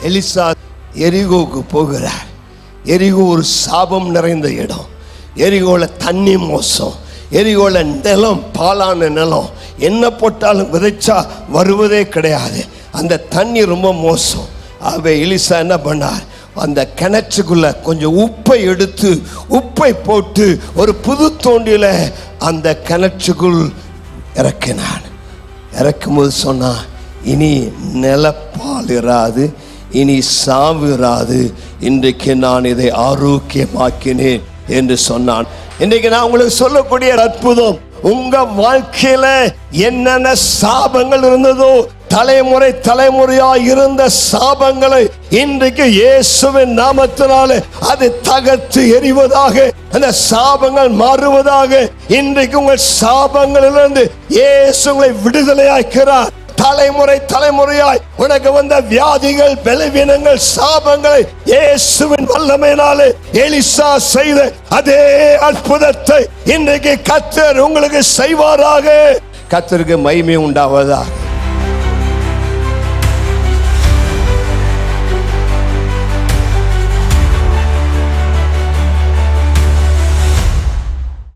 Elisha எரிகோவுக்கு போகிறார். எரிகோ ஒரு சாபம் நிறைந்த இடம். எரிகோல தண்ணி மோசம். எரிகோல நிலம் பாலான நிலம். என்ன போட்டாலும் விதைச்சா வருவதே கிடையாது. அந்த தண்ணி ரொம்ப மோசம். ஆகவே எலிசா என்ன பண்ணார், அந்த கிணற்றுக்குள்ள கொஞ்சம் உப்பை எடுத்து உப்பை போட்டு ஒரு புது தோண்டியில அந்த கிணற்றுக்குள் இறக்கினான். இறக்கும்போது சொன்னா, இனி நிலப்பால் இராது, இனி சாவு இராது, இன்றைக்கு நான் இதை ஆரோக்கியமாக்கினேன் என்று சொன்னான். இன்றைக்கு நான் உங்களுக்கு சொல்லக்கூடிய அற்புதம், உங்க வாழ்க்கையில என்னென்ன சாபங்கள் இருந்ததோ, தலைமுறை தலைமுறையா இருந்த சாபங்களை இன்றைக்கு இயேசுவின் நாமத்தினாலே அது தகர்த்து எறிவதாக, அந்த சாபங்கள் மாறுவதாக. இன்றைக்கு உங்கள் சாபங்களிலிருந்து இயேசு உங்களை விடுதலையாக்கிறார். தலைமுறை தலைமுறையாய் உனக்கு வந்த வியாதிகள், பலவீனங்கள், சாபங்களை இயேசுவின் வல்லமையினாலே எலிசா செய்த அதே அற்புதத்தை இன்றைக்கு கர்த்தர் உங்களுக்கு செய்வாராக. கர்த்தருக்கு மகிமை உண்டாவதாக.